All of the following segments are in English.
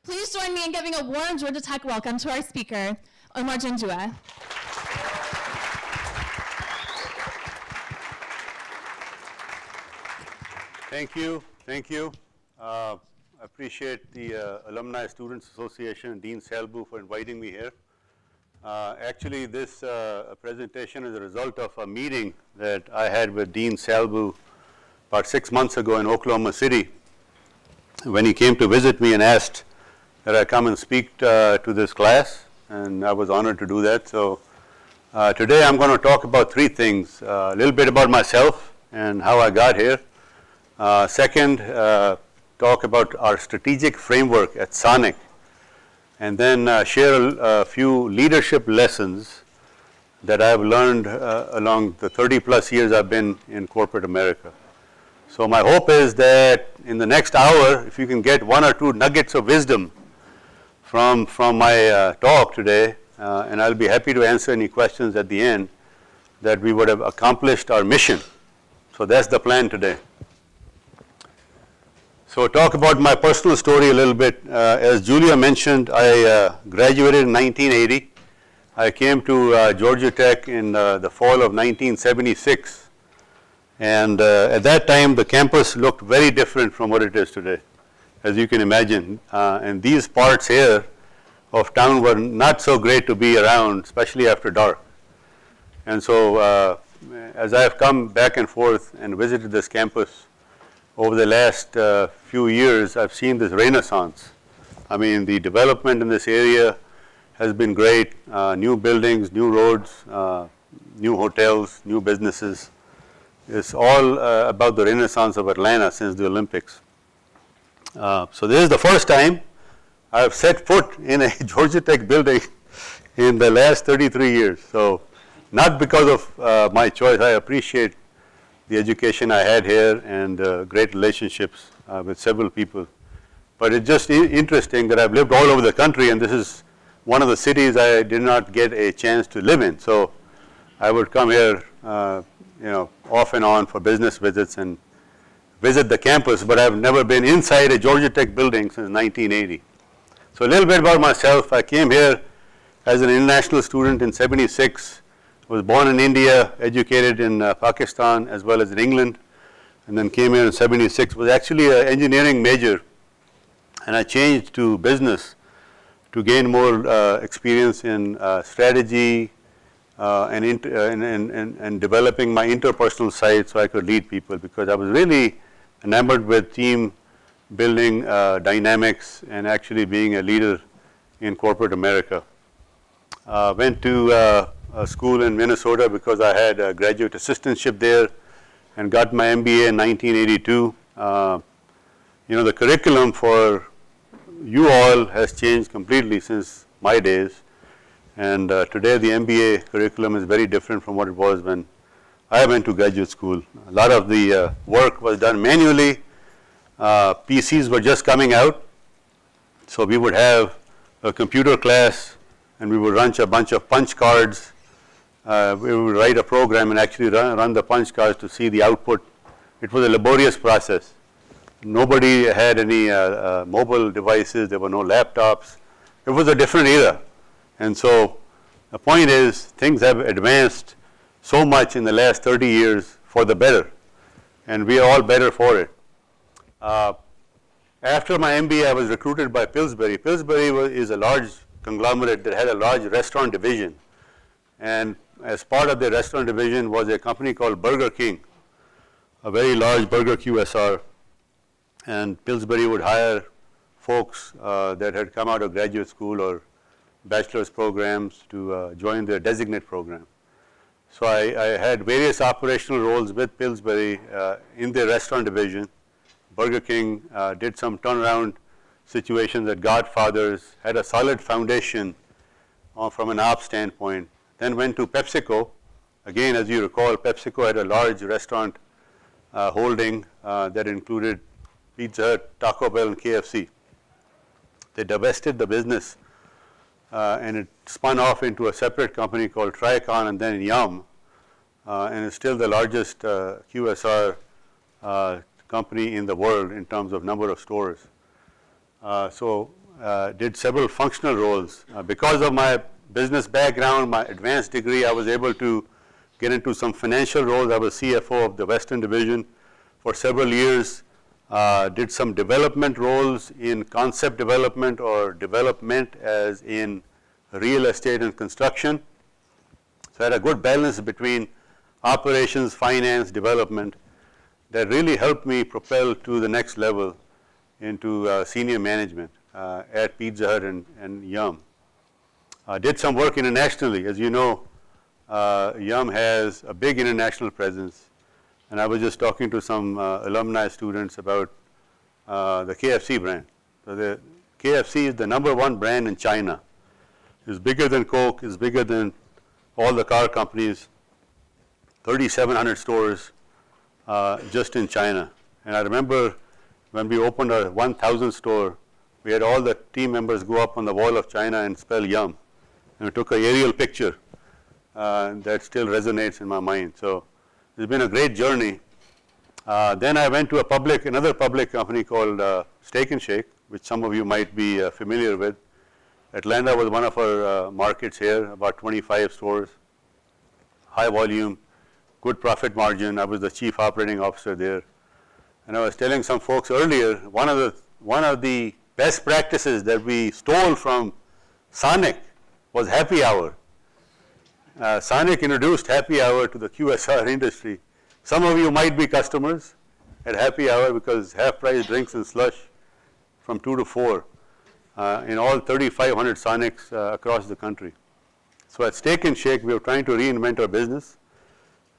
Please join me in giving a warm Georgia Tech welcome to our speaker, Omar Janjua. Thank you. Thank you. I appreciate the Alumni Students Association and Dean Salbu for inviting me here. Actually, this presentation is a result of a meeting that I had with Dean Salbu about 6 months ago in Oklahoma City, when he came to visit me and asked that I come and speak to this class, and I was honored to do that. So today I'm going to talk about three things: a little bit about myself and how I got here. Second, talk about our strategic framework at Sonic, and then share a few leadership lessons that I've learned along the 30 plus years I've been in corporate America. So my hope is that in the next hour, if you can get one or two nuggets of wisdom from my talk today, and I'll be happy to answer any questions at the end, that we would have accomplished our mission. So that's the plan today. So talk about my personal story a little bit. As Julia mentioned, I graduated in 1980. I came to Georgia Tech in the fall of 1976. And at that time, the campus looked very different from what it is today, as you can imagine. And these parts here of town were not so great to be around, especially after dark. And so as I have come back and forth and visited this campus over the last few years, I've seen this renaissance. I mean, the development in this area has been great. New buildings, new roads, new hotels, new businesses. It's all about the renaissance of Atlanta since the Olympics. So this is the first time I've set foot in a Georgia Tech building in the last 33 years. So not because of my choice. I appreciate the education I had here and great relationships with several people. But it's just interesting that I've lived all over the country, and this is one of the cities I did not get a chance to live in. So I would come here off and on for business visits and visit the campus, but I've never been inside a Georgia Tech building since 1980. So a little bit about myself. I came here as an international student in '76. I was born in India, educated in Pakistan as well as in England, and then came here in '76. Was actually an engineering major, and I changed to business to gain more experience in strategy, and developing my interpersonal side so I could lead people, because I was really enamored with team building dynamics and actually being a leader in corporate America. Went to a school in Minnesota because I had a graduate assistantship there and got my MBA in 1982. The curriculum for you all has changed completely since my days. And today the MBA curriculum is very different from what it was when I went to graduate school. A lot of the work was done manually. PCs were just coming out. So we would have a computer class and we would run a bunch of punch cards. We would write a program and actually run the punch cards to see the output. It was a laborious process. Nobody had any mobile devices. There were no laptops. It was a different era. And so the point is, things have advanced so much in the last 30 years for the better, and we are all better for it. After my MBA, I was recruited by Pillsbury. Pillsbury is a large conglomerate that had a large restaurant division, and as part of the restaurant division was a company called Burger King, a very large burger QSR, and Pillsbury would hire folks that had come out of graduate school or bachelor's programs to join their designate program. So I had various operational roles with Pillsbury in their restaurant division. Burger King did some turnaround situations at Godfather's, had a solid foundation from an ops standpoint. Then went to PepsiCo. Again, as you recall, PepsiCo had a large restaurant holding that included Pizza Hut, Taco Bell, and KFC. They divested the business and it spun off into a separate company called Tricon and then Yum, and it's still the largest QSR company in the world in terms of number of stores. So did several functional roles. Because of my business background, my advanced degree, I was able to get into some financial roles. I was CFO of the Western Division for several years. Did some development roles in concept development or development as in real estate and construction. So I had a good balance between operations, finance, development that really helped me propel to the next level into senior management at Pizza Hut and Yum. Did some work internationally. As you know, Yum has a big international presence. And I was just talking to some alumni students about the KFC brand. So the KFC is the #1 brand in China. It's bigger than Coke, it's bigger than all the car companies, 3,700 stores just in China. And I remember when we opened our 1,000th store, we had all the team members go up on the wall of China and spell Yum. And we took an aerial picture that still resonates in my mind. So it's been a great journey. Then I went to another public company called Steak and Shake, which some of you might be familiar with. Atlanta was one of our markets here, about 25 stores, high volume, good profit margin. I was the chief operating officer there. And I was telling some folks earlier, one of the best practices that we stole from Sonic was happy hour. Sonic introduced happy hour to the QSR industry. Some of you might be customers at happy hour because half price drinks and slush from 2 to 4 in all 3,500 Sonics across the country. So at Steak and Shake, we were trying to reinvent our business,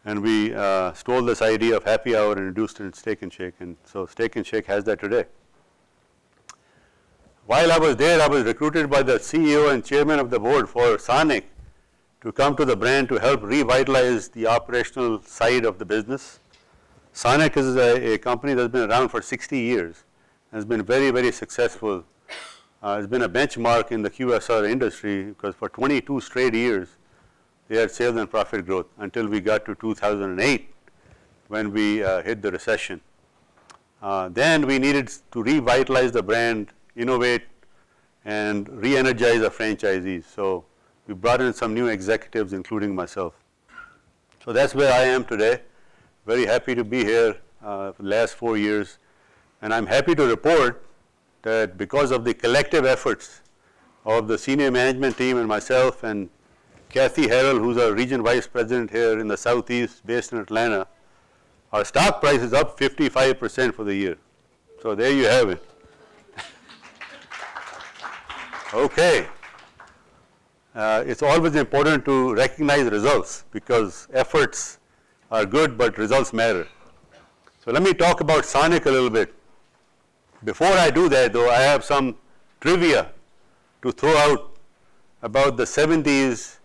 and we stole this idea of happy hour and introduced it in Steak and Shake, and so Steak and Shake has that today. While I was there, I was recruited by the CEO and chairman of the board for Sonic to come to the brand to help revitalize the operational side of the business. Sonic is a company that's been around for 60 years and has been very, very successful. It's been a benchmark in the QSR industry because for 22 straight years, they had sales and profit growth until we got to 2008 when we hit the recession. Then we needed to revitalize the brand, innovate, and re-energize our franchisees. So we brought in some new executives, including myself. So that's where I am today. Very happy to be here for the last 4 years. And I'm happy to report that because of the collective efforts of the senior management team and myself and Kathy Harrell, who's our region vice president here in the Southeast, based in Atlanta, our stock price is up 55% for the year. So there you have it. Okay. It's always important to recognize results because efforts are good, but results matter. So let me talk about Sonic a little bit. Before I do that, though, I have some trivia to throw out about the 70s,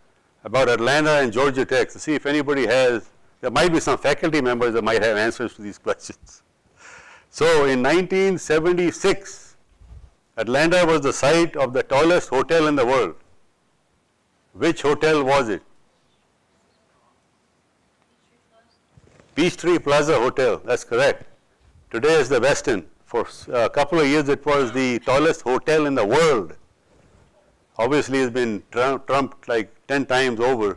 about Atlanta and Georgia Tech, to see if anybody has, there might be some faculty members that might have answers to these questions. So in 1976, Atlanta was the site of the tallest hotel in the world. Which hotel was it? Peachtree Plaza Hotel, that's correct. Today is the Westin. For a couple of years it was the tallest hotel in the world. Obviously it's been trumped like 10 times over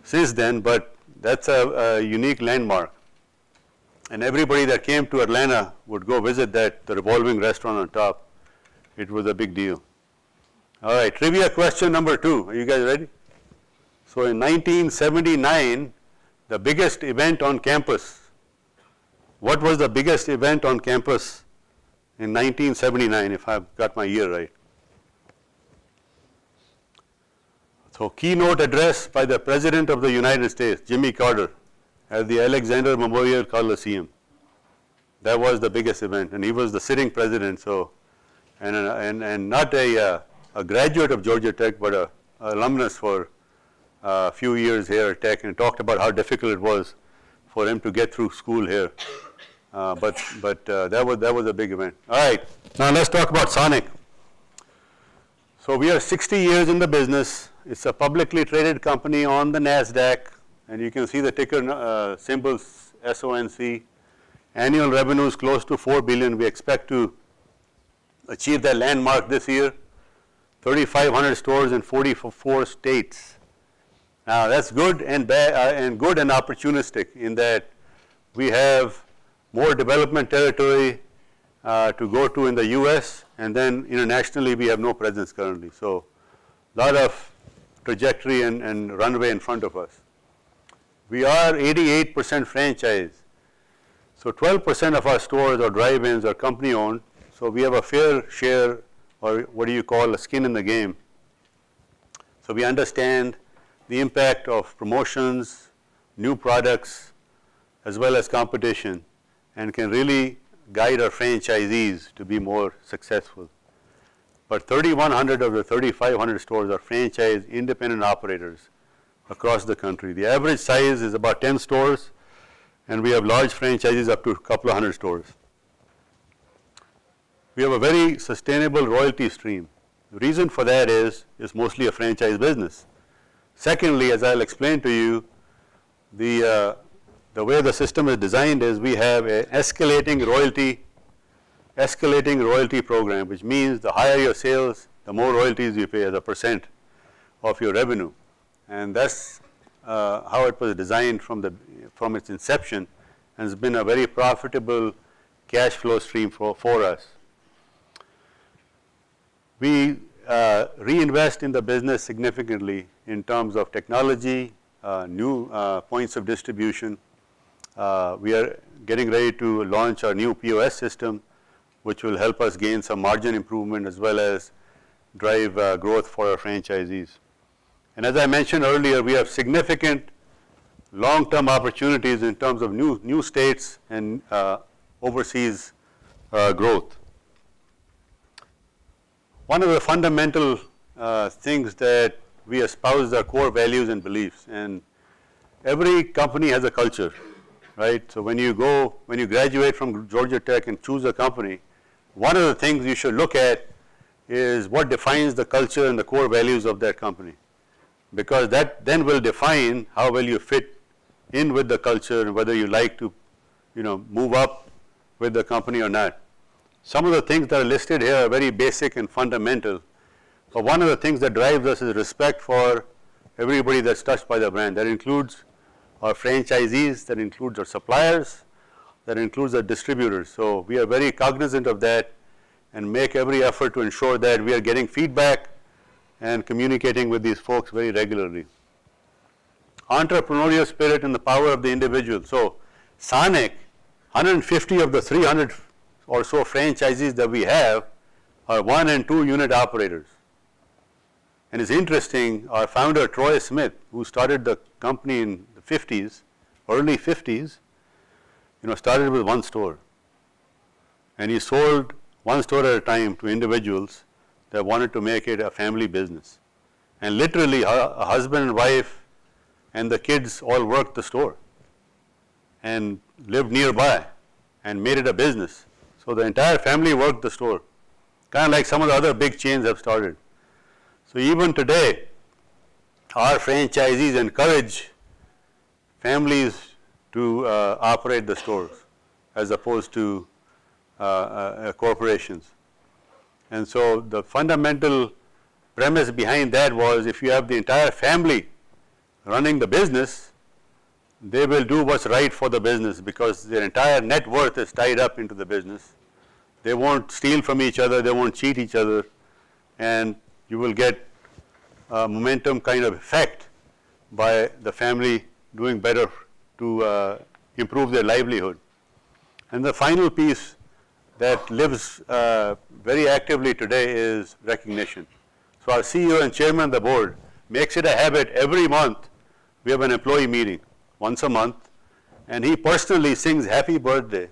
since then, but that's a unique landmark. And everybody that came to Atlanta would go visit the revolving restaurant on top. It was a big deal. All right, trivia question number 2. Are you guys ready? So in 1979, the biggest event on campus. What was the biggest event on campus in 1979, if I've got my year right? So keynote address by the President of the United States, Jimmy Carter, at the Alexander Memorial Coliseum. That was the biggest event, and he was the sitting president, so, and not a graduate of Georgia Tech, but an alumnus for a few years here at Tech, and talked about how difficult it was for him to get through school here. But that was a big event. All right, now let's talk about Sonic. So we are 60 years in the business. It's a publicly traded company on the NASDAQ, and you can see the ticker symbols SONC. Annual revenues close to $4 billion. We expect to achieved that landmark this year, 3,500 stores in 44 states. Now that's good and bad, and good and opportunistic in that we have more development territory to go to in the US, and then internationally we have no presence currently. So a lot of trajectory and runway in front of us. We are 88% franchise. So 12% of our stores or drive-ins are company owned. So we have a fair share, or what do you call, a skin in the game. So we understand the impact of promotions, new products, as well as competition, and can really guide our franchisees to be more successful. But 3,100 of the 3,500 stores are franchise independent operators across the country. The average size is about 10 stores, and we have large franchises up to a couple of hundred stores. We have a very sustainable royalty stream. The reason for that is mostly a franchise business. Secondly, as I'll explain to you, the way the system is designed is we have an escalating royalty program, which means the higher your sales, the more royalties you pay as a percent of your revenue. And that's how it was designed from its inception, and has been a very profitable cash flow stream for us. We reinvest in the business significantly in terms of technology, new points of distribution. We are getting ready to launch our new POS system, which will help us gain some margin improvement as well as drive growth for our franchisees. And as I mentioned earlier, we have significant long-term opportunities in terms of new states and overseas growth. One of the fundamental things that we espouse are core values and beliefs, and every company has a culture, right? So when you graduate from Georgia Tech and choose a company, one of the things you should look at is what defines the culture and the core values of that company, because that then will define how well you fit in with the culture and whether you like to, move up with the company or not. Some of the things that are listed here are very basic and fundamental, but one of the things that drives us is respect for everybody that's touched by the brand. That includes our franchisees, that includes our suppliers, that includes our distributors. So we are very cognizant of that and make every effort to ensure that we are getting feedback and communicating with these folks very regularly. Entrepreneurial spirit and the power of the individual. So Sonic, 150 of the 300 or so franchisees that we have are 1 and 2 unit operators. And it's interesting, our founder Troy Smith, who started the company in the 50s, early 50s, started with 1 store. And he sold 1 store at a time to individuals that wanted to make it a family business. And literally a husband and wife and the kids all worked the store and lived nearby and made it a business. So the entire family worked the store, kind of like some of the other big chains have started. So even today, our franchisees encourage families to operate the stores as opposed to corporations. And so the fundamental premise behind that was, if you have the entire family running the business, they will do what's right for the business because their entire net worth is tied up into the business. They won't steal from each other, they won't cheat each other, and you will get a momentum kind of effect by the family doing better to improve their livelihood. And the final piece that lives very actively today is recognition. So our CEO and chairman of the board makes it a habit every month. We have an employee meeting once a month, and he personally sings happy birthday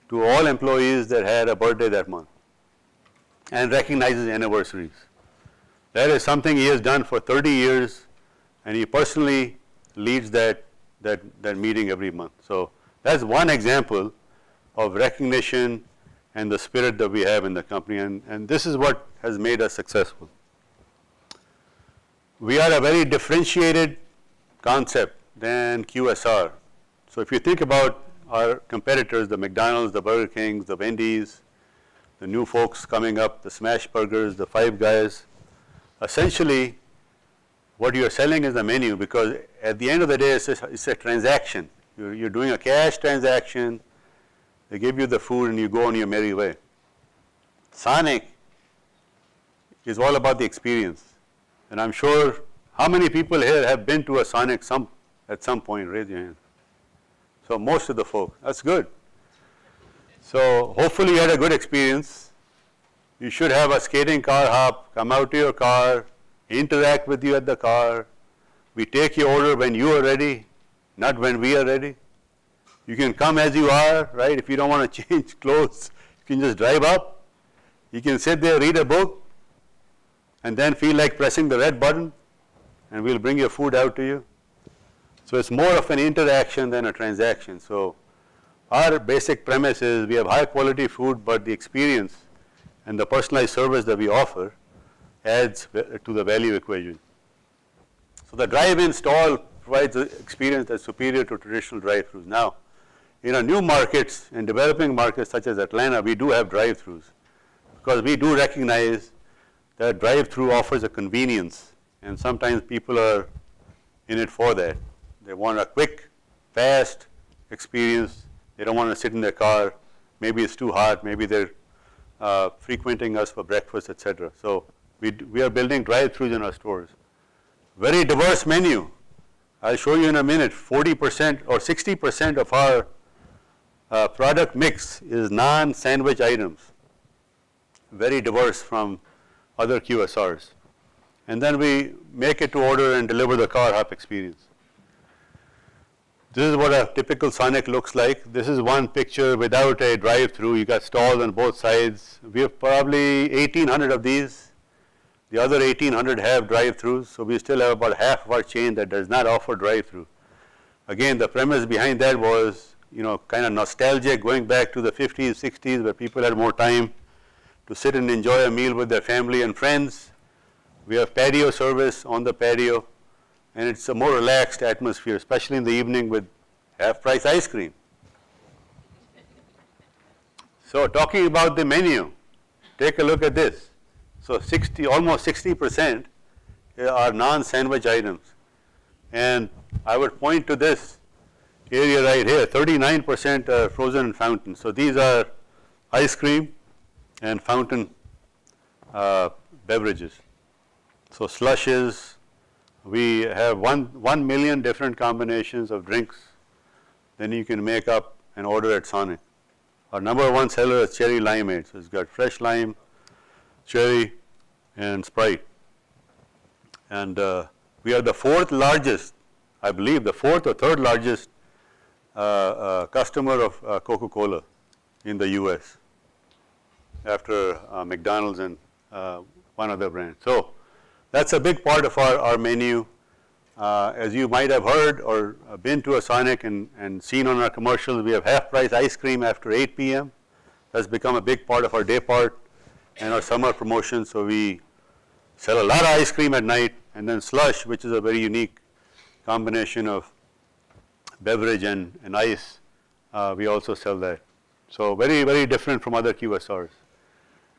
to all employees that had a birthday that month and recognizes anniversaries. That is something he has done for 30 years, and he personally leads that meeting every month. So that's one example of recognition and the spirit that we have in the company, and this is what has made us successful. We are a very differentiated concept than QSR. So if you think about our competitors, the McDonald's, the Burger Kings, the Wendy's, the new folks coming up, the smash burgers, the Five Guys. Essentially, what you're selling is the menu, because at the end of the day, it's a transaction. You're doing a cash transaction. They give you the food and you go on your merry way. Sonic is all about the experience. And I'm sure, how many people here have been to a Sonic at some point? Raise your hand. So most of the folks. That's good. So hopefully you had a good experience. You should have a skating car hop, come out to your car, interact with you at the car. We take your order when you are ready, not when we are ready. You can come as you are, right? If you don't want to change clothes, you can just drive up. You can sit there, read a book, and then feel like pressing the red button, and we'll bring your food out to you. So it's more of an interaction than a transaction. So our basic premise is we have high quality food, but the experience and the personalized service that we offer adds to the value equation. So the drive-in stall provides an experience that's superior to traditional drive-thrus. Now, in our new markets and developing markets such as Atlanta, we do have drive-thrus, because we do recognize that drive-thru offers a convenience, and sometimes people are in it for that. They want a quick, fast experience. They don't want to sit in their car. Maybe it's too hot. Maybe they're frequenting us for breakfast, etc. So we are building drive-thrus in our stores. Very diverse menu. I'll show you in a minute. 40% or 60% of our product mix is non-sandwich items. Very diverse from other QSRs. And then we make it to order and deliver the car hop experience. This is what a typical Sonic looks like. This is one picture without a drive-thru. You got stalls on both sides. We have probably 1,800 of these. The other 1,800 have drive-thrus, so we still have about half of our chain that does not offer drive-thru. Again, the premise behind that was, kind of nostalgic, going back to the 50s, 60s, where people had more time to sit and enjoy a meal with their family and friends. We have patio service on the patio, and it's a more relaxed atmosphere, especially in the evening with half-price ice cream. So talking about the menu, take a look at this. So almost 60% are non-sandwich items. And I would point to this area right here, 39% are frozen and fountain. So these are ice cream and fountain beverages. So slushes, we have 1 million different combinations of drinks. Then you can make up and order at Sonic. Our number one seller is cherry limeade. So it's got fresh lime, cherry, and Sprite. And we are the fourth largest, I believe, the fourth or third largest customer of Coca-Cola in the US, after McDonald's and one other brand. So that's a big part of our menu. As you might have heard or been to a Sonic and seen on our commercials, we have half-price ice cream after 8 p.m. That's become a big part of our day part and our summer promotion. So we sell a lot of ice cream at night, and then slush, which is a very unique combination of beverage and ice. We also sell that. So very, very different from other QSRs.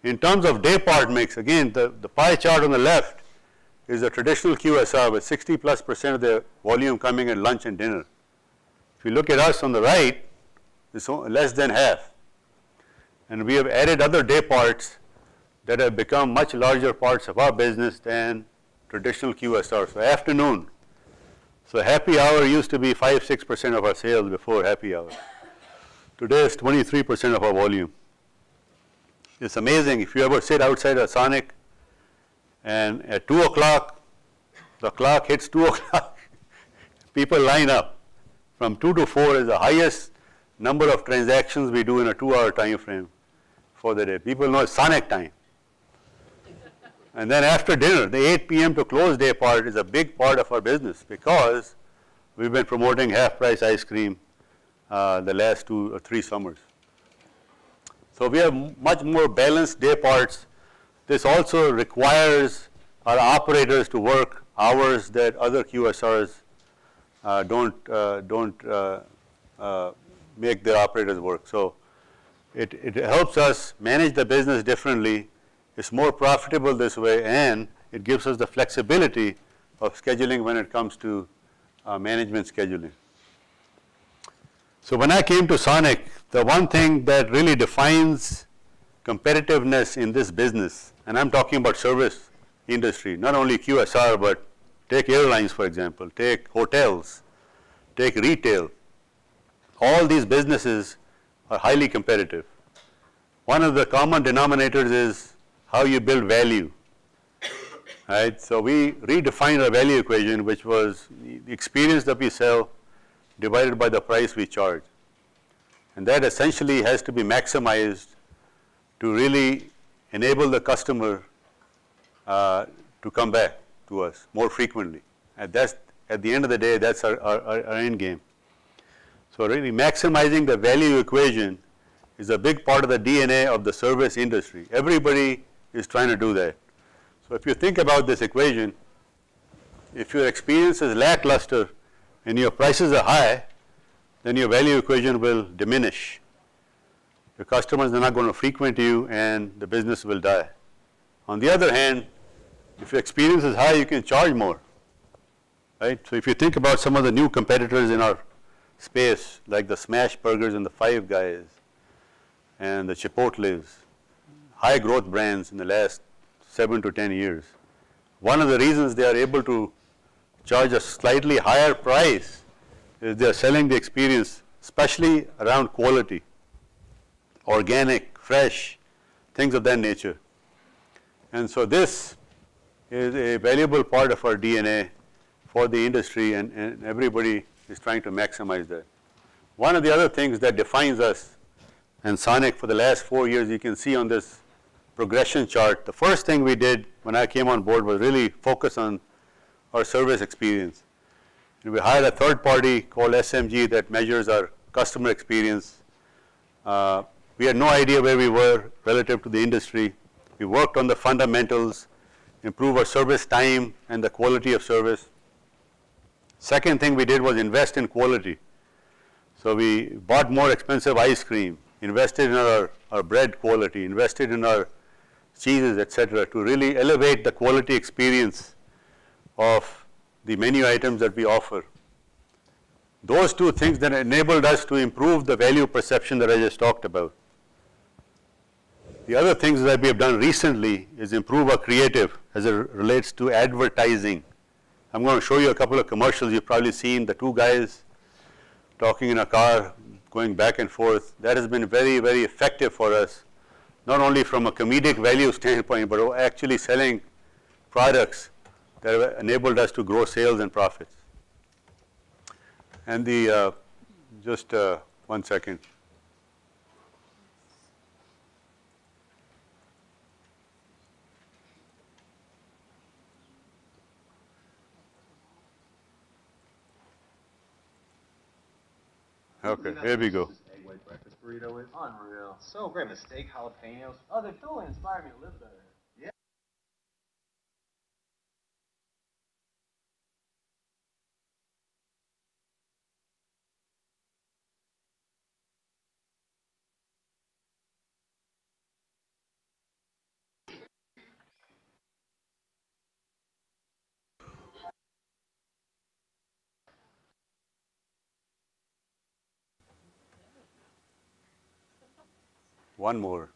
In terms of day part mix, again, the pie chart on the left is a traditional QSR with 60+% of the volume coming at lunch and dinner. If you look at us on the right, it's less than half. And we have added other day parts that have become much larger parts of our business than traditional QSR. So afternoon. So happy hour used to be 5-6% of our sales before happy hour. Today it's 23% of our volume. It's amazing. If you ever sit outside a Sonic and at 2 o'clock, the clock hits 2 o'clock, people line up. From 2 to 4 is the highest number of transactions we do in a 2-hour time frame for the day. People know it's Sonic time. And then after dinner, the 8 p.m. to close day part is a big part of our business, because we've been promoting half-price ice cream the last 2 or 3 summers. So we have much more balanced day parts. This also requires our operators to work hours that other QSRs don't make their operators work. So It helps us manage the business differently. It's more profitable this way, and it gives us the flexibility of scheduling when it comes to management scheduling. So when I came to Sonic, the one thing that really defines competitiveness in this business, and I'm talking about service industry, not only QSR, but take airlines, for example, take hotels, take retail. All these businesses are highly competitive. One of the common denominators is how you build value. Right? So we redefined our value equation, which was the experience that we sell divided by the price we charge. And that essentially has to be maximized to really enable the customer to come back to us more frequently. And that's, at the end of the day, that's our end game. So really maximizing the value equation is a big part of the DNA of the service industry. Everybody is trying to do that. So if you think about this equation, if your experience is lackluster and your prices are high, then your value equation will diminish. Your customers are not going to frequent you and the business will die. On the other hand, if your experience is high, you can charge more. Right? So if you think about some of the new competitors in our space, like the Smash Burgers and the Five Guys and the Chipotles, high growth brands in the last 7 to 10 years. One of the reasons they are able to charge a slightly higher price is they are selling the experience, especially around quality, organic, fresh, things of that nature. And so this is a valuable part of our DNA for the industry, and everybody is trying to maximize that. One of the other things that defines us and Sonic for the last 4 years, you can see on this progression chart, the first thing we did when I came on board was really focus on our service experience. And we hired a third party called SMG that measures our customer experience. We had no idea where we were relative to the industry. We worked on the fundamentals, improve our service time and the quality of service. Second thing we did was invest in quality. So we bought more expensive ice cream, invested in our bread quality, invested in our cheeses, etc., to really elevate the quality experience of the menu items that we offer. Those two things that enabled us to improve the value perception that I just talked about. The other things that we have done recently is improve our creative as it relates to advertising. I'm going to show you a couple of commercials you've probably seen, the two guys talking in a car, going back and forth. That has been very, very effective for us, not only from a comedic value standpoint, but actually selling products that have enabled us to grow sales and profits. And the, just 1 second. Okay, here we go. Egg white breakfast burrito is unreal. So great. The steak, jalapenos. Oh, they totally inspired me to live better. Yeah. One more.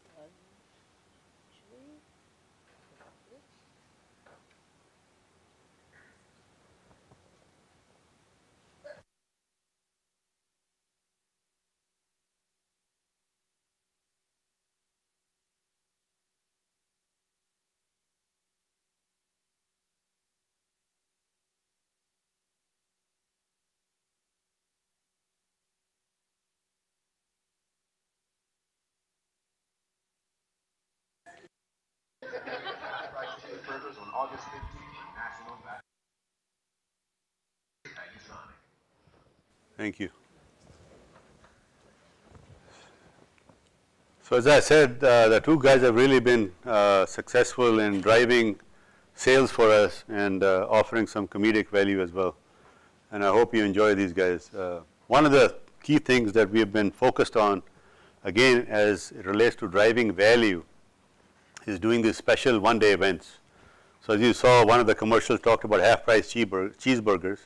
Burgers on August 15th, National Back. Thank you. So as I said, the two guys have really been successful in driving sales for us and offering some comedic value as well. And I hope you enjoy these guys. One of the key things that we have been focused on again, as it relates to driving value, is doing these special one-day events. So as you saw, one of the commercials talked about half-price cheeseburgers.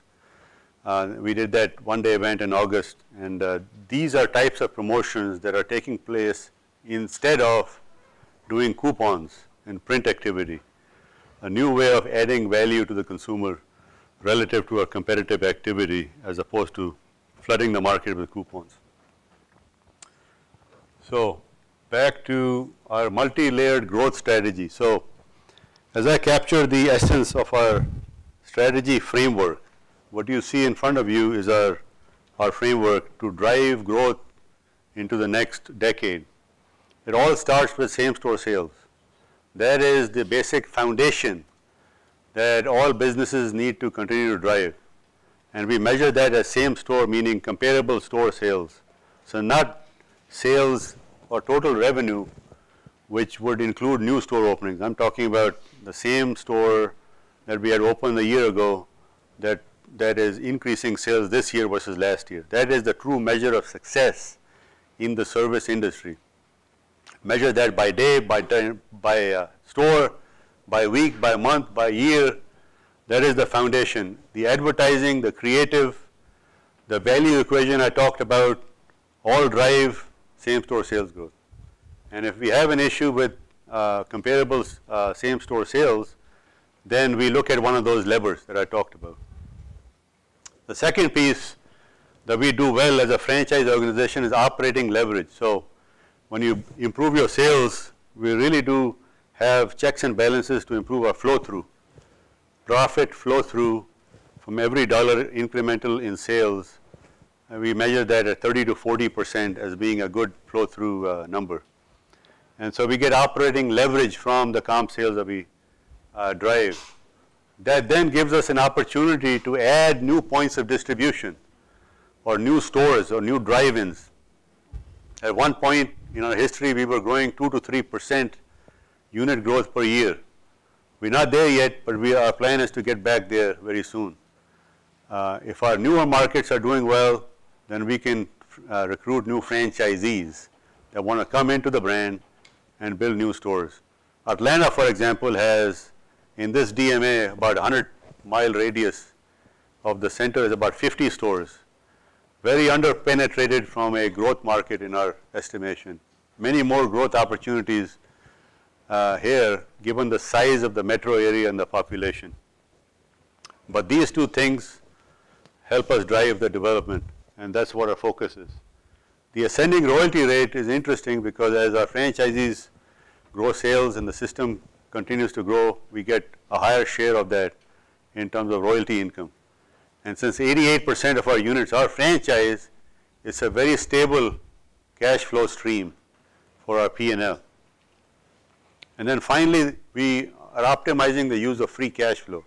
We did that one-day event in August, and these are types of promotions that are taking place instead of doing coupons and print activity. A new way of adding value to the consumer relative to a competitive activity as opposed to flooding the market with coupons. So back to our multi-layered growth strategy. So as I capture the essence of our strategy framework, what you see in front of you is our framework to drive growth into the next decade. It all starts with same-store sales. That is the basic foundation that all businesses need to continue to drive. And we measure that as same-store, meaning comparable store sales. So not sales or total revenue, which would include new store openings. I'm talking about the same store that we had opened a year ago that is increasing sales this year versus last year. That is the true measure of success in the service industry. Measure that by day, by store, by week, by month, by year. That is the foundation. The advertising, the creative, the value equation I talked about all drive same-store sales growth. And if we have an issue with comparable same-store sales, then we look at one of those levers that I talked about. The second piece that we do well as a franchise organization is operating leverage. So when you improve your sales, we really do have checks and balances to improve our flow-through. Profit flow-through from every dollar incremental in sales, we measure that at 30 to 40% as being a good flow-through number. And so we get operating leverage from the comp sales that we drive. That then gives us an opportunity to add new points of distribution or new stores or new drive-ins. At one point in our history, we were growing 2 to 3% unit growth per year. We're not there yet, but our plan is to get back there very soon. If our newer markets are doing well, then we can recruit new franchisees that want to come into the brand and build new stores. Atlanta, for example, has in this DMA about 100-mile radius of the center is about 50 stores. Very under-penetrated from a growth market in our estimation. Many more growth opportunities here given the size of the metro area and the population. But these two things help us drive the development, and that's what our focus is. The ascending royalty rate is interesting because as our franchisees grow sales and the system continues to grow, we get a higher share of that in terms of royalty income. And since 88% of our units are franchise, it's a very stable cash flow stream for our P&L. And then finally, we are optimizing the use of free cash flow.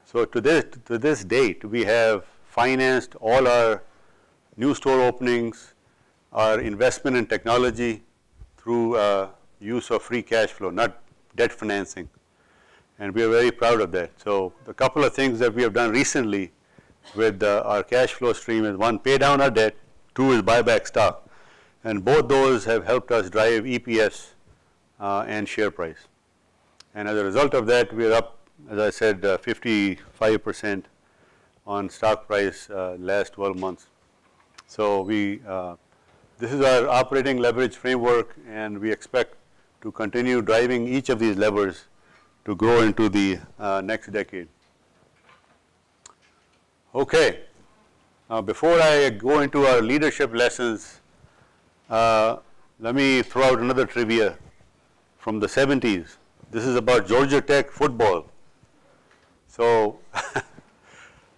So to this date, we have financed all our new store openings, our investment in technology through use of free cash flow, not debt financing. And we are very proud of that. So the couple of things that we have done recently with our cash flow stream is one, pay down our debt, two is buy back stock. And both those have helped us drive EPS and share price. And as a result of that, we are up, as I said, 55% on stock price last 12 months. So this is our operating leverage framework, and we expect to continue driving each of these levers to grow into the next decade. Okay, before I go into our leadership lessons, let me throw out another trivia from the 70s. This is about Georgia Tech football. So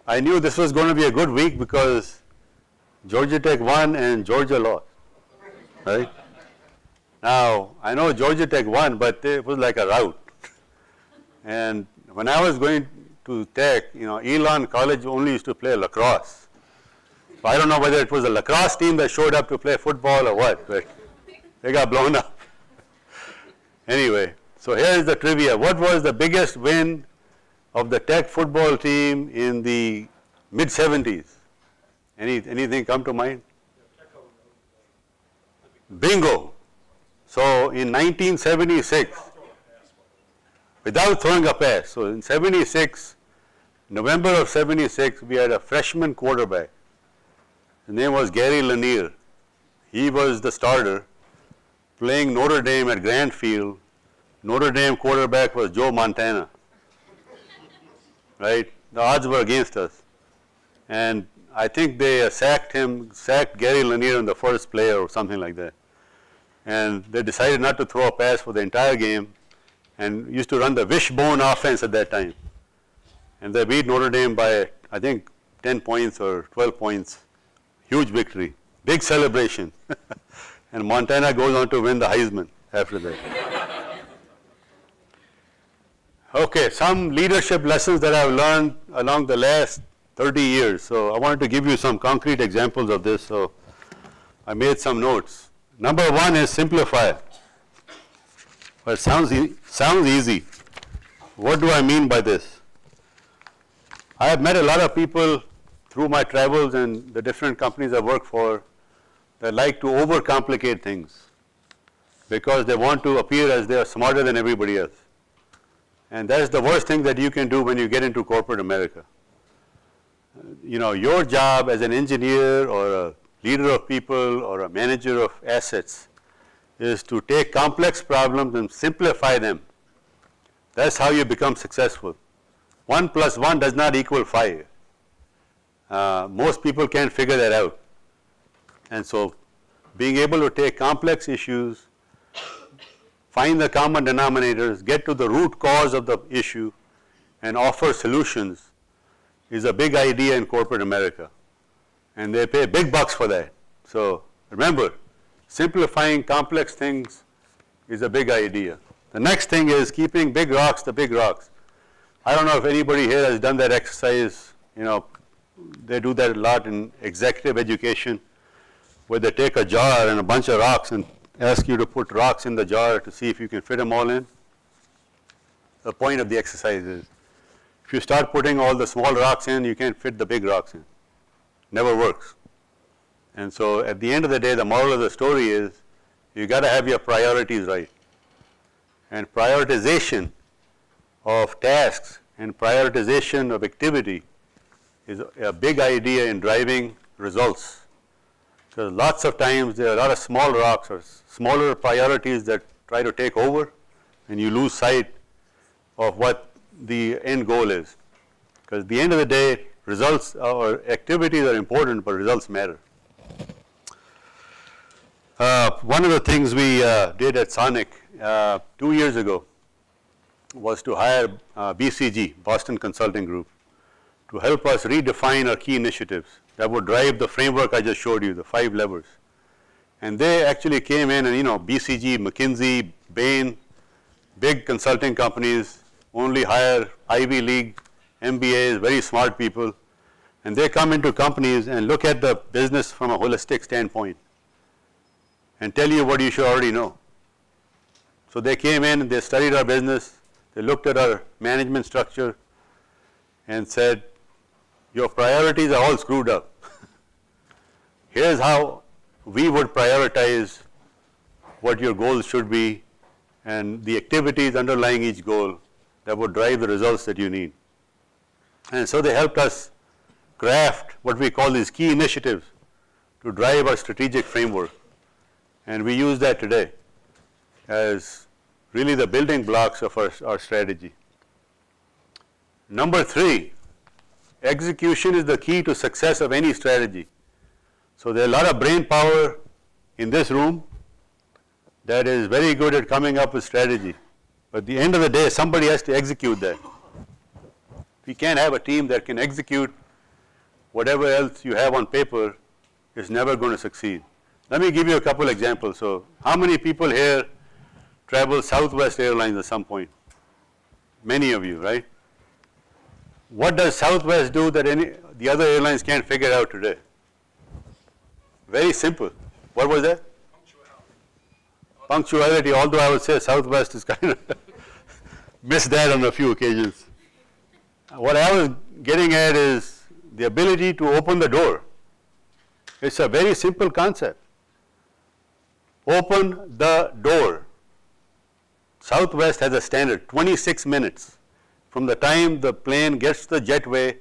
I knew this was going to be a good week because Georgia Tech won and Georgia lost, right? Now, I know Georgia Tech won, but it was like a rout. And when I was going to Tech, Elon College only used to play lacrosse. So I don't know whether it was a lacrosse team that showed up to play football or what, but they got blown up. Anyway, so here's the trivia. What was the biggest win of the Tech football team in the mid-70s? Anything come to mind? Bingo. So in 1976, without throwing a pass. So in 76, November of 76, we had a freshman quarterback. His name was Gary Lanier. He was the starter, playing Notre Dame at Grant Field. Notre Dame quarterback was Joe Montana. Right? The odds were against us. And I think they sacked Gary Lanier on the first play or something like that. And they decided not to throw a pass for the entire game and used to run the wishbone offense at that time. And they beat Notre Dame by, I think, 10 points or 12 points. Huge victory. Big celebration. And Montana goes on to win the Heisman after that. Okay, some leadership lessons that I've learned along the last 30 years. So I wanted to give you some concrete examples of this. So I made some notes. Number one is simplify. Well, it sounds easy. What do I mean by this? I have met a lot of people through my travels and the different companies I work for that like to overcomplicate things because they want to appear as they are smarter than everybody else. And that's the worst thing that you can do when you get into corporate America. You know, your job as an engineer or a leader of people or a manager of assets is to take complex problems and simplify them. That's how you become successful. 1 + 1 does not equal 5. Most people can't figure that out. And so being able to take complex issues, find the common denominators, get to the root cause of the issue, and offer solutions is a big idea in corporate America. And they pay big bucks for that. So remember, simplifying complex things is a big idea. The next thing is keeping big rocks the big rocks. I don't know if anybody here has done that exercise. You know, they do that a lot in executive education, where they take a jar and a bunch of rocks and ask you to put rocks in the jar to see if you can fit them all in. The point of the exercise is, if you start putting all the small rocks in, you can't fit the big rocks in. Never works. And so at the end of the day, the moral of the story is, you got to have your priorities right. And prioritization of tasks and prioritization of activity is a big idea in driving results. Because lots of times there are a lot of small rocks or smaller priorities that try to take over, and you lose sight of what the end goal is. Because at the end of the day, results or activities are important, but results matter. One of the things we did at Sonic 2 years ago was to hire BCG, Boston Consulting Group, to help us redefine our key initiatives that would drive the framework I just showed you, the 5 levers. And they actually came in and, you know, BCG, McKinsey, Bain, big consulting companies only hire Ivy League, MBAs, very smart people. And they come into companies and look at the business from a holistic standpoint and tell you what you should already know. So they came in, they studied our business, they looked at our management structure and said, your priorities are all screwed up. Here's how we would prioritize what your goals should be and the activities underlying each goal that would drive the results that you need. And so they helped us craft what we call these key initiatives to drive our strategic framework. And we use that today as really the building blocks of our strategy. Number 3, execution is the key to success of any strategy. So there are a lot of brain power in this room that is very good at coming up with strategy. But at the end of the day, somebody has to execute that. We can't have a team that can execute whatever else you have on paper is never going to succeed. Let me give you a couple examples. So how many people here travel Southwest Airlines at some point? Many of you, right? What does Southwest do that the other airlines can't figure out today? Very simple. What was that? Punctuality, although I would say Southwest is kind of missed that on a few occasions. What I was getting at is the ability to open the door. It's a very simple concept. open the door. Southwest has a standard, 26 minutes from the time the plane gets to the jetway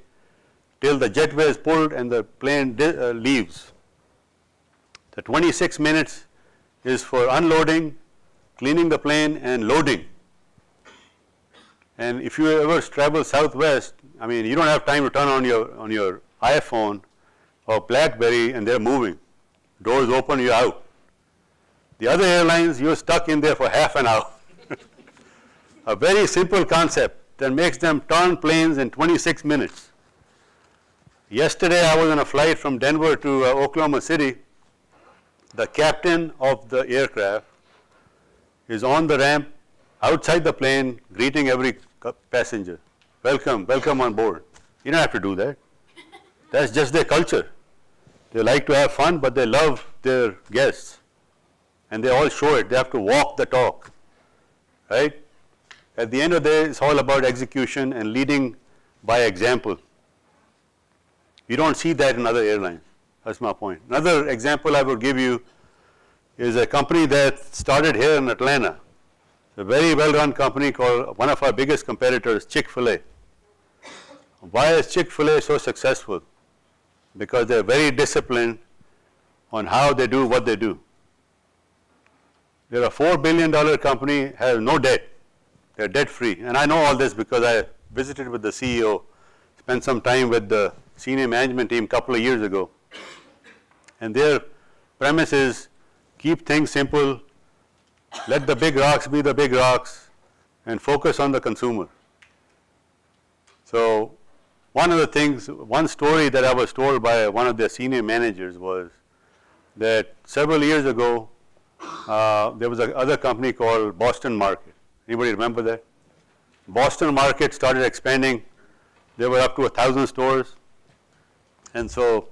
till the jetway is pulled and the plane leaves. The 26 minutes is for unloading, cleaning the plane, and loading. And if you ever travel Southwest, I mean, you don't have time to turn on your iPhone or BlackBerry and they're moving. Doors open, you're out. The other airlines, you're stuck in there for half an hour. A very simple concept that makes them turn planes in 26 minutes. Yesterday, I was on a flight from Denver to Oklahoma City. The captain of the aircraft is on the ramp outside the plane greeting every passenger. Welcome, welcome on board. You don't have to do that. That's just their culture. They like to have fun, but they love their guests. And they all show it. They have to walk the talk, right? At the end of the day, it's all about execution and leading by example. You don't see that in other airlines. That's my point. Another example I would give you is a company that started here in Atlanta. It's a very well-run company called, one of our biggest competitors, Chick-fil-A. Why is Chick-fil-A so successful? Because they're very disciplined on how they do what they do. They're a $4 billion company, has no debt. They're debt-free. And I know all this because I visited with the CEO, spent some time with the senior management team a couple of years ago. And their premise is keep things simple, let the big rocks be the big rocks, and focus on the consumer. So one of the things, one story that I was told by one of their senior managers was that several years ago, there was another company called Boston Market. Anybody remember that? Boston Market started expanding. They were up to 1,000 stores. And so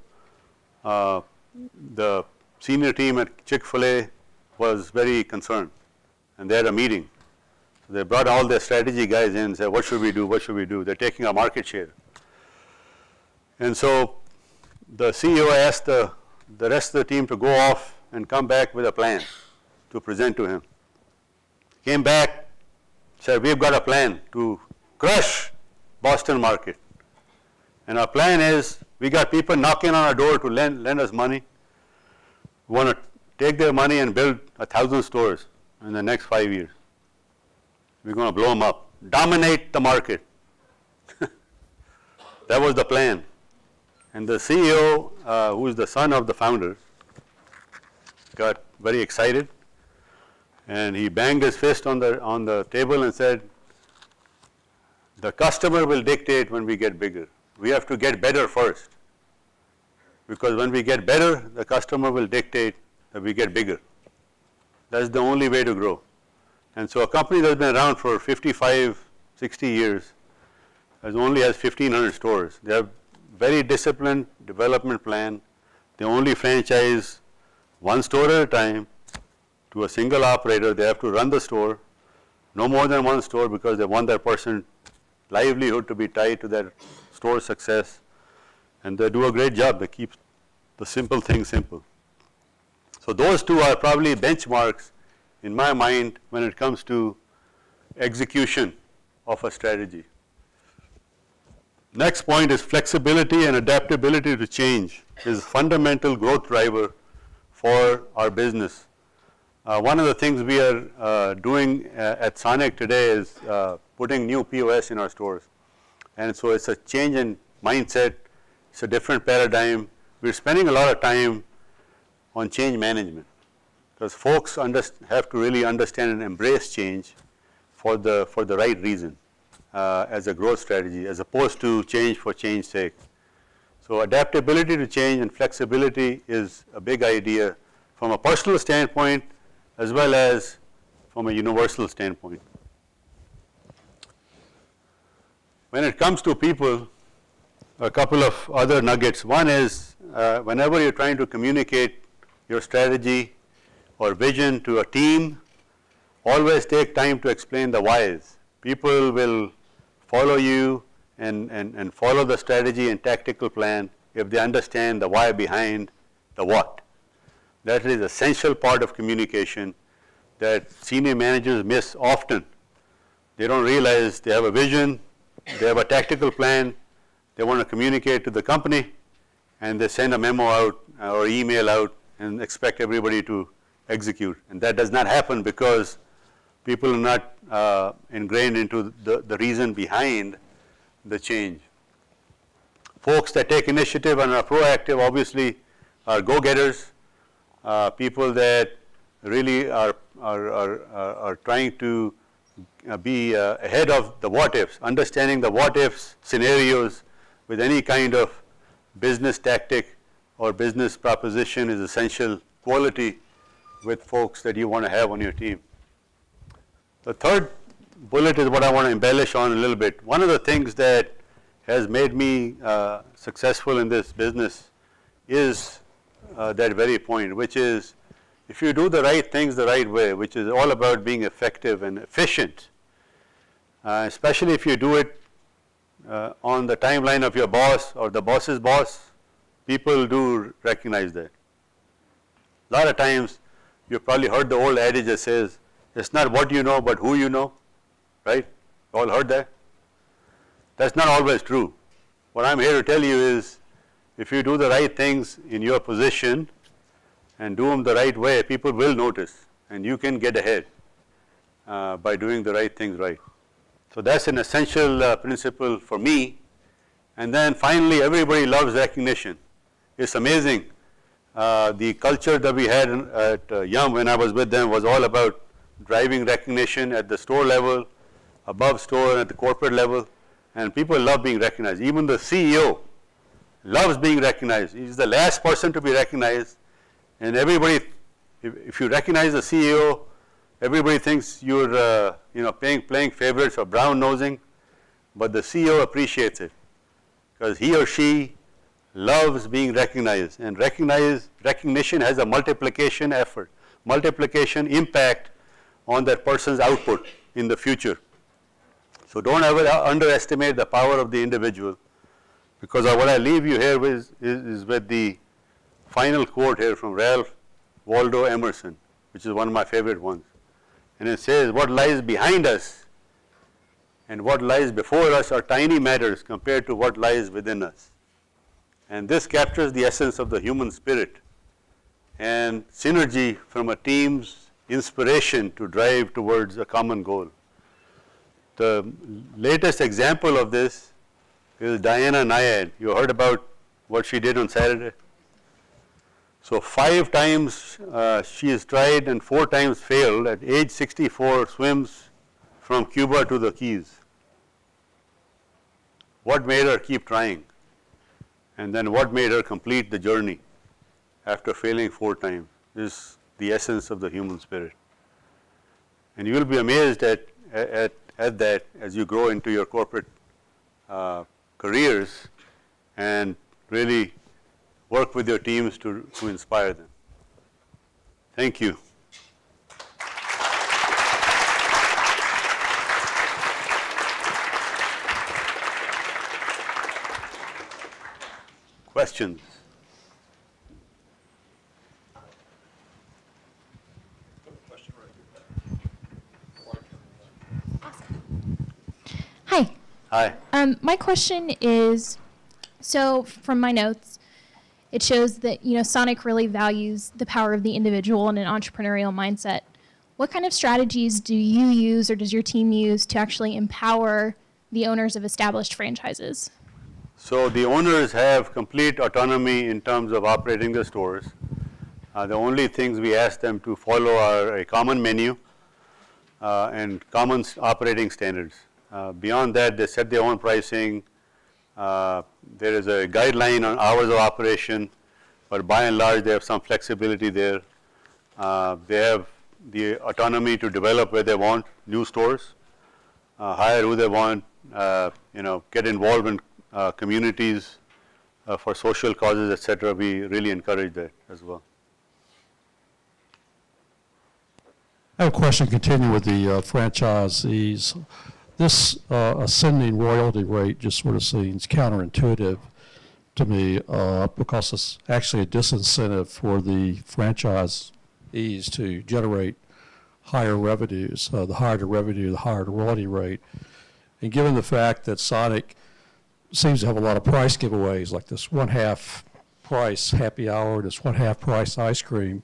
the senior team at Chick-fil-A was very concerned. And they had a meeting. So they brought all their strategy guys in and said, what should we do? What should we do? They're taking our market share. And so the CEO asked the rest of the team to go off and come back with a plan to present to him. Came back, said, we've got a plan to crush Boston Market. And our plan is, we got people knocking on our door to lend us money. We want to take their money and build 1,000 stores in the next 5 years. We're going to blow them up, dominate the market. That was the plan. And the CEO, who is the son of the founder, got very excited. And he banged his fist on the table and said, the customer will dictate when we get bigger. We have to get better first. Because when we get better, the customer will dictate that we get bigger. That's the only way to grow. And so a company that's been around for 55, 60 years only has 1,500 stores. They have very disciplined development plan. They only franchise one store at a time to a single operator. They have to run the store, no more than one store, because they want that person's livelihood to be tied to their store success. And they do a great job. They keep the simple things simple. So those two are probably benchmarks in my mind when it comes to execution of a strategy. Next point is flexibility and adaptability to change is a fundamental growth driver for our business. One of the things we are doing at Sonic today is putting new POS in our stores. And so it's a change in mindset. It's a different paradigm. We're spending a lot of time on change management because folks have to really understand and embrace change for the right reason as a growth strategy, as opposed to change for change's sake. So adaptability to change and flexibility is a big idea from a personal standpoint as well as from a universal standpoint. When it comes to people, a couple of other nuggets. One is whenever you're trying to communicate your strategy or vision to a team, always take time to explain the whys. People will follow you and follow the strategy and tactical plan if they understand the why behind the what. That is essential part of communication that senior managers miss often. They don't realize they have a vision, they have a tactical plan, they want to communicate to the company, and they send a memo out or email out and expect everybody to execute. And that does not happen because people are not ingrained into the reason behind the change. Folks that take initiative and are proactive obviously are go-getters, people that really are trying to be ahead of the what-ifs, understanding the what-ifs scenarios with any kind of business tactic or business proposition is essential quality with folks that you want to have on your team. The third bullet is what I want to embellish on a little bit. One of the things that has made me successful in this business is that very point, which is if you do the right things the right way, which is all about being effective and efficient, especially if you do it on the timeline of your boss or the boss's boss, people do recognize that. A lot of times you've probably heard the old adage that says, it's not what you know, but who you know, right? All heard that? That's not always true. What I'm here to tell you is, if you do the right things in your position and do them the right way, people will notice, and you can get ahead by doing the right things right. So that's an essential principle for me. And then finally, everybody loves recognition. It's amazing. The culture that we had at Yum when I was with them was all about driving recognition at the store level, above store, and at the corporate level. And people love being recognized. Even the CEO loves being recognized. He's the last person to be recognized. And everybody, if you recognize the CEO, everybody thinks you're playing favorites or brown nosing. But the CEO appreciates it because he or she loves being recognized. And recognition has a multiplication effort, multiplication impact on that person's output in the future. So don't ever underestimate the power of the individual, because what I leave you here with is with the final quote here from Ralph Waldo Emerson, which is one of my favorite ones. And it says, what lies behind us and what lies before us are tiny matters compared to what lies within us. And this captures the essence of the human spirit and synergy from a team's inspiration to drive towards a common goal. The latest example of this is Diana Nyad. You heard about what she did on Saturday? So 5 times she has tried and 4 times failed. At age 64, swims from Cuba to the Keys. What made her keep trying? And then what made her complete the journey after failing 4 times is the essence of the human spirit. And you will be amazed at that as you grow into your corporate careers and really work with your teams to inspire them. Thank you. Questions? Hi. Hi. My question is, so from my notes, it shows that Sonic really values the power of the individual and an entrepreneurial mindset. What kind of strategies do you use or does your team use to actually empower the owners of established franchises? So the owners have complete autonomy in terms of operating the stores. The only things we ask them to follow are a common menu and common operating standards. Beyond that, they set their own pricing. There is a guideline on hours of operation, but by and large, they have some flexibility there. They have the autonomy to develop where they want new stores, hire who they want, get involved in communities for social causes, etc. We really encourage that as well. I have a question, continue with the franchisees. This ascending royalty rate just sort of seems counterintuitive to me because it's actually a disincentive for the franchisees to generate higher revenues. The higher the revenue, the higher the royalty rate. And given the fact that Sonic seems to have a lot of price giveaways, like this 1/2 price happy hour, this 1/2 price ice cream,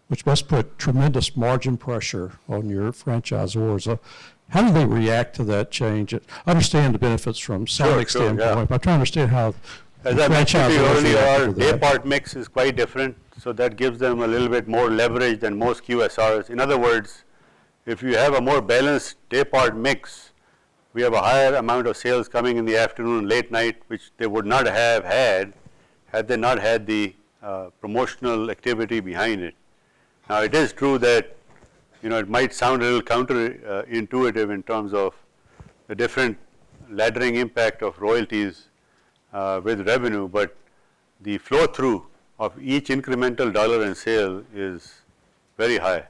which must put tremendous margin pressure on your franchisors. How do they react to that change? I understand the benefits from Sonic's standpoint, yeah. but I'm trying to understand how as I mentioned to you earlier, our day that. part mix is quite different, so that gives them a little bit more leverage than most QSRs. In other words, if you have a more balanced day part mix, we have a higher amount of sales coming in the afternoon and late night, which they would not have had they not had the promotional activity behind it. Now, it is true that, you know, it might sound a little counterintuitive in terms of the different laddering impact of royalties with revenue, but the flow through of each incremental dollar in sale is very high.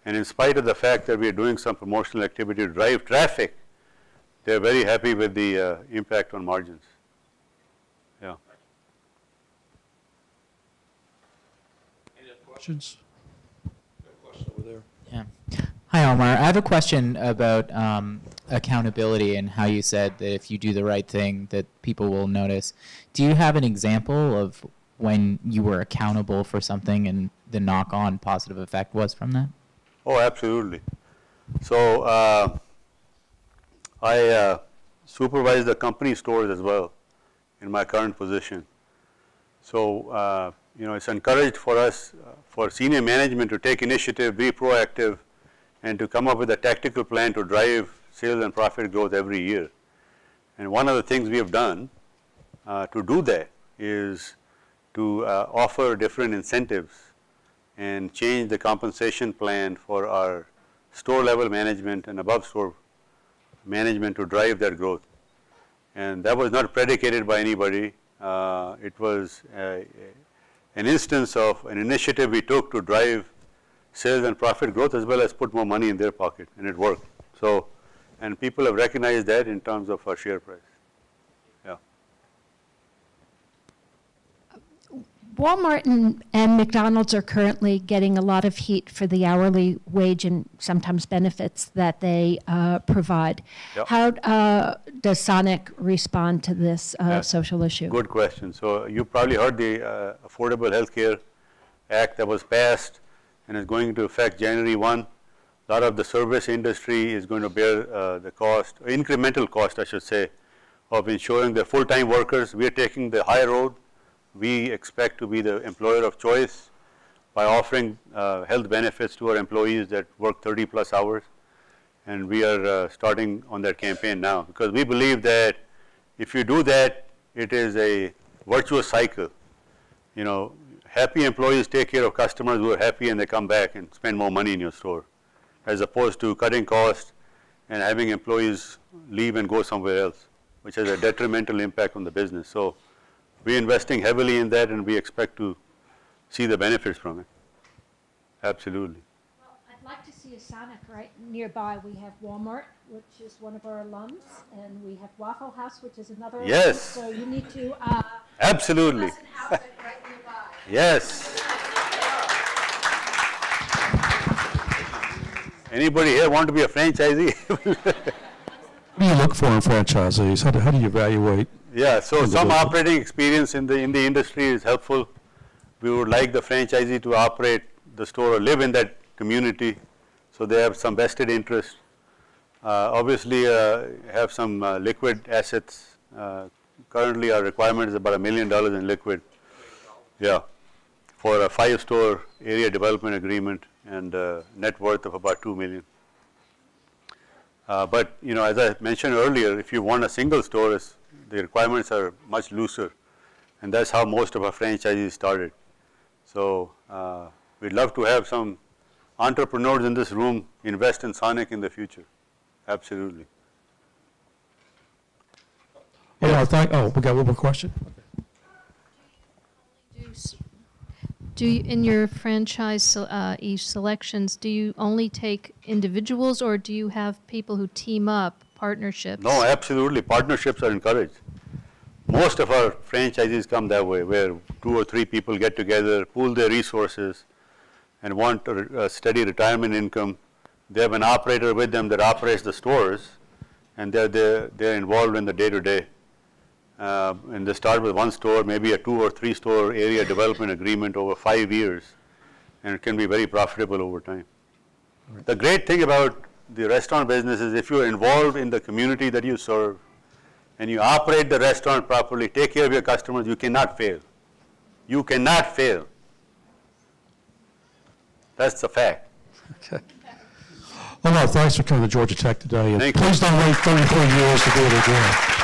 And in spite of the fact that we are doing some promotional activity to drive traffic, they are very happy with the impact on margins. Yeah. Any other questions? A question over there. Yeah. Hi, Omar. I have a question about accountability and how you said that if you do the right thing, that people will notice. Do you have an example of when you were accountable for something and the knock-on positive effect was from that? Oh, absolutely. So I supervise the company stores as well in my current position. So you know, it's encouraged for us, for senior management to take initiative, be proactive, and to come up with a tactical plan to drive sales and profit growth every year. And one of the things we have done to do that is to offer different incentives and change the compensation plan for our store level management and above store management to drive that growth. And that was not predicated by anybody. It was an instance of an initiative we took to drive sales and profit growth as well as put more money in their pocket, and it worked. So, and people have recognized that in terms of our share price. Yeah. Walmart and McDonald's are currently getting a lot of heat for the hourly wage and sometimes benefits that they provide. Yep. How does Sonic respond to this social issue? Good question. So you probably heard the Affordable Health Care Act that was passed and is going to affect January 1. A lot of the service industry is going to bear the cost, incremental cost I should say, of ensuring the full-time workers. We are taking the high road. We expect to be the employer of choice by offering health benefits to our employees that work 30 plus hours, and we are starting on that campaign now because we believe that if you do that, it is a virtuous cycle. You know, happy employees take care of customers who are happy and they come back and spend more money in your store, as opposed to cutting costs and having employees leave and go somewhere else, which has a detrimental impact on the business. So we're investing heavily in that and we expect to see the benefits from it. Absolutely. Well, I'd like to see a Sonic right nearby. We have Walmart, which is one of our alums, and we have Waffle House, which is another Yes. alum. So you need to Absolutely. an outfit right nearby. Yes. Anybody here want to be a franchisee? What do you look for in franchisees? How do you evaluate? Yeah, so some individual? operating experience in the industry is helpful. We would like the franchisee to operate the store or live in that community, so they have some vested interest. Obviously, have some liquid assets. Currently, our requirement is about $1 million in liquid. Yeah, for a 5-store area development agreement and net worth of about $2 million. But you know, as I mentioned earlier, if you want a single store, the requirements are much looser, and that's how most of our franchisees started. So we'd love to have some entrepreneurs in this room invest in Sonic in the future. Absolutely. Oh, we got one more question. Do you, in your franchise selections, do you only take individuals or do you have people who team up, partnerships? No, absolutely. Partnerships are encouraged. Most of our franchisees come that way, where 2 or 3 people get together, pool their resources, and want a steady retirement income. They have an operator with them that operates the stores, and they're involved in the day-to-day. And they start with 1 store, maybe a 2 or 3 store area development agreement over 5 years, and it can be very profitable over time. Right. The great thing about the restaurant business is if you're involved in the community that you serve, and you operate the restaurant properly, take care of your customers, you cannot fail. You cannot fail. That's the fact. Okay. Well, no, thanks for coming to Georgia Tech today. And Thank you. Please don't wait 34 years to do it again.